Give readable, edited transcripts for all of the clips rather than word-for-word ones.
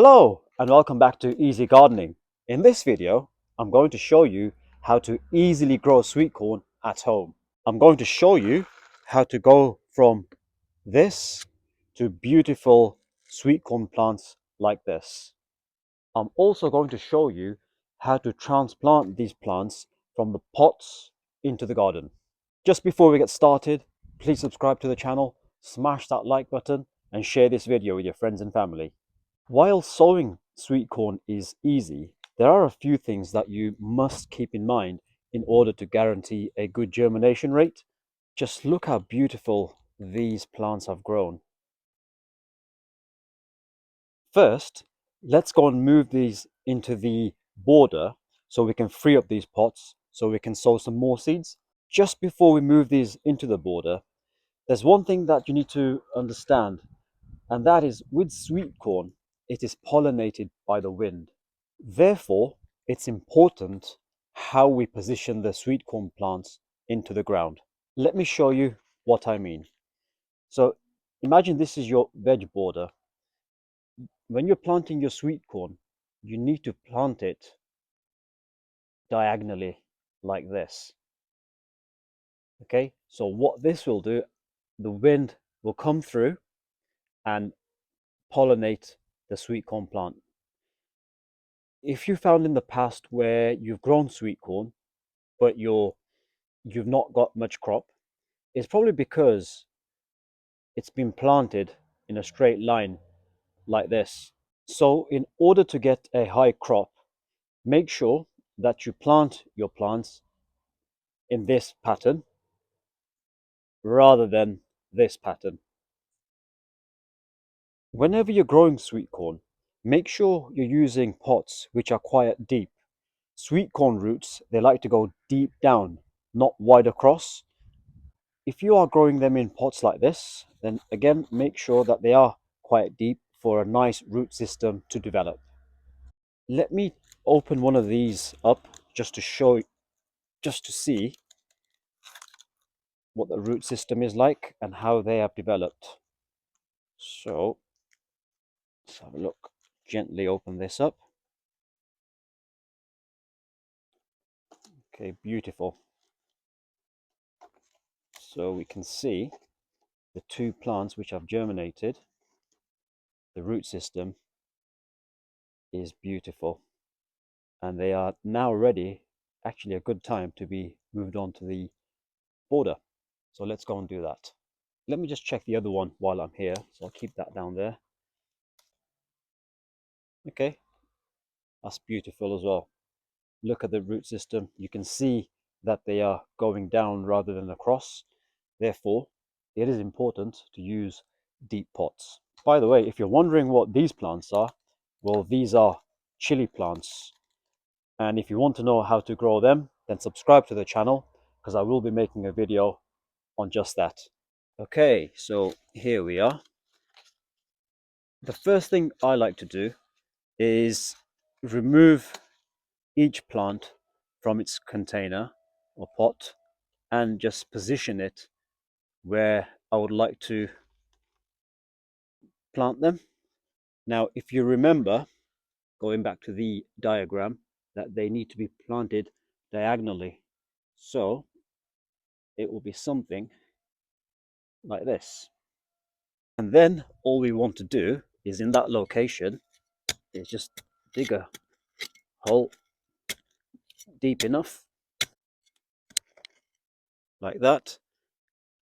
Hello and welcome back to Easy Gardening. In this video, I'm going to show you how to easily grow sweet corn at home. I'm going to show you how to go from this to beautiful sweet corn plants like this. I'm also going to show you how to transplant these plants from the pots into the garden. Just before we get started, please subscribe to the channel, smash that like button and share this video with your friends and family. While sowing sweet corn is easy, there are a few things that you must keep in mind in order to guarantee a good germination rate. Just look how beautiful these plants have grown. First, let's go and move these into the border so we can free up these pots so we can sow some more seeds. Just before we move these into the border, there's one thing that you need to understand, and that is with sweet corn, it is pollinated by the wind. Therefore, it's important how we position the sweet corn plants into the ground. Let me show you what I mean. So imagine this is your veg border. When you're planting your sweet corn, you need to plant it diagonally like this. Okay, so what this will do, the wind will come through and pollinate the sweet corn plant. If you found in the past where you've grown sweet corn, but you've not got much crop, it's probably because it's been planted in a straight line like this. So in order to get a high crop, make sure that you plant your plants in this pattern rather than this pattern. Whenever you're growing sweet corn, make sure you're using pots which are quite deep. Sweet corn roots, they like to go deep down, not wide across. If you are growing them in pots like this, then again, make sure that they are quite deep for a nice root system to develop. Let me open one of these up just to show, just to see what the root system is like and how they have developed. So let's have a look. Gently open this up. Okay, beautiful. So we can see the two plants which have germinated. The root system is beautiful and they are now ready, actually a good time to be moved on to the border. So let's go and do that. Let me just check the other one while I'm here. So I'll keep that down there. Okay, that's beautiful as well. Look at the root system. You can see that they are going down rather than across. Therefore, it is important to use deep pots. By the way, if you're wondering what these plants are, well, these are chili plants. And if you want to know how to grow them, then subscribe to the channel because I will be making a video on just that. Okay, so here we are. The first thing I like to do is remove each plant from its container or pot and just position it where I would like to plant them. Now, if you remember, going back to the diagram, that they need to be planted diagonally. So it will be something like this. And then all we want to do is in that location is just dig a hole deep enough like that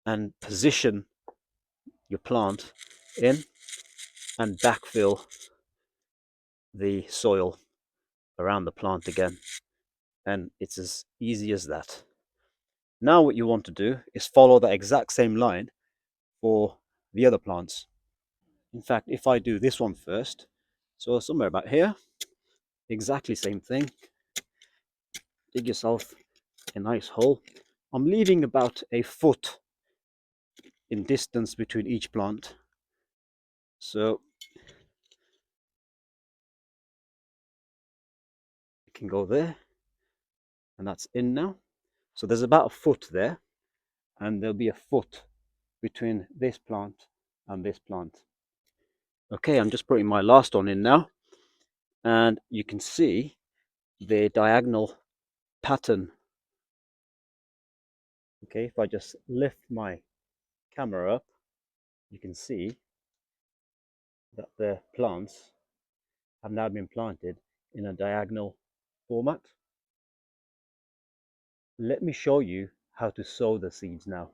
and position your plant in and backfill the soil around the plant again. And it's as easy as that. Now what you want to do is follow that exact same line for the other plants. In fact, if I do this one first, so somewhere about here, exactly same thing. Dig yourself a nice hole. I'm leaving about a foot in distance between each plant. So it can go there, and that's in now. So there's about a foot there, and there'll be a foot between this plant and this plant. Okay, I'm just putting my last one in now. and you can see the diagonal pattern. Okay, if I just lift my camera up, you can see that the plants have now been planted in a diagonal format. Let me show you how to sow the seeds now.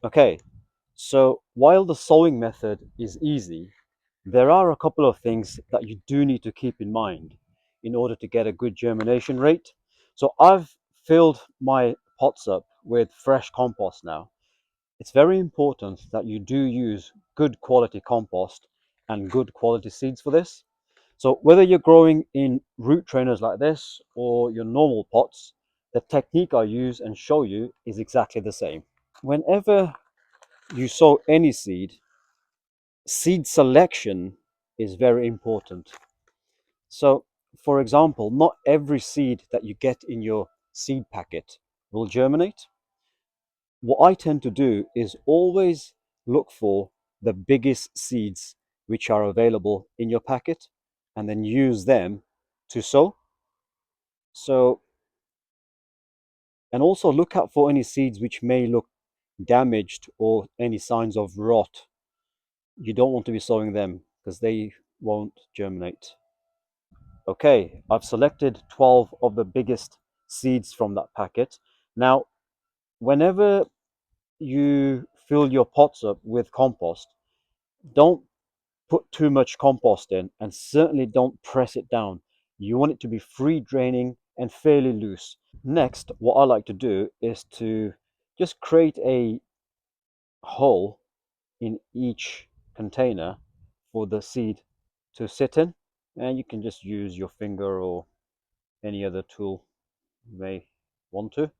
Okay, so while the sowing method is easy, there are a couple of things that you do need to keep in mind in order to get a good germination rate. So I've filled my pots up with fresh compost now. It's very important that you do use good quality compost and good quality seeds for this. So whether you're growing in root trainers like this or your normal pots, the technique I use and show you is exactly the same. Whenever you sow any seed selection is very important. So, for example, not every seed that you get in your seed packet will germinate. What I tend to do is always look for the biggest seeds which are available in your packet and then use them to sow. So, and also look out for any seeds which may look damaged or any signs of rot. You don't want to be sowing them because they won't germinate. Okay, I've selected 12 of the biggest seeds from that packet. Now, whenever you fill your pots up with compost, don't put too much compost in and certainly don't press it down. You want it to be free draining and fairly loose. Next, what I like to do is to just create a hole in each container for the seed to sit in, and you can just use your finger or any other tool you may want to.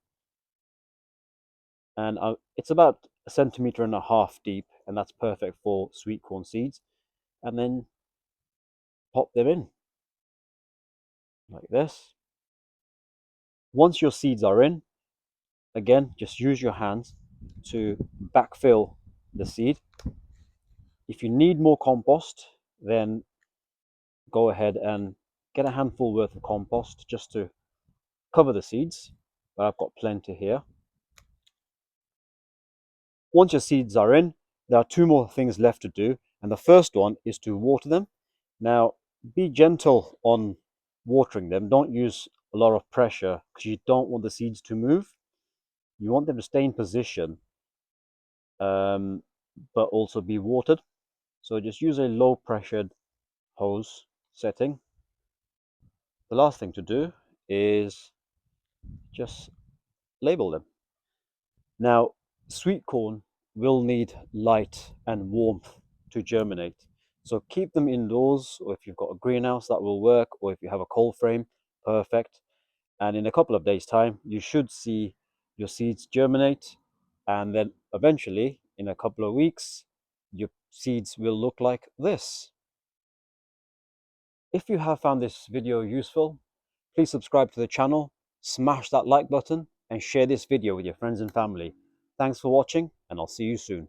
And it's about 1.5 centimeters deep, and that's perfect for sweet corn seeds. And then pop them in like this. Once your seeds are in, again, just use your hands to backfill the seed. If you need more compost, then go ahead and get a handful worth of compost just to cover the seeds, but I've got plenty here. Once your seeds are in, there are two more things left to do, and the first one is to water them. Now, be gentle on watering them. Don't use a lot of pressure because you don't want the seeds to move. You want them to stay in position, but also be watered. So just use a low pressured hose setting. The last thing to do is just label them. Now, sweet corn will need light and warmth to germinate. So keep them indoors, or if you've got a greenhouse, that will work, or if you have a cold frame, perfect. And in a couple of days' time, you should see your seeds germinate. And then eventually, in a couple of weeks, your seeds will look like this. If you have found this video useful, please subscribe to the channel, smash that like button, and share this video with your friends and family. Thanks for watching, and I'll see you soon.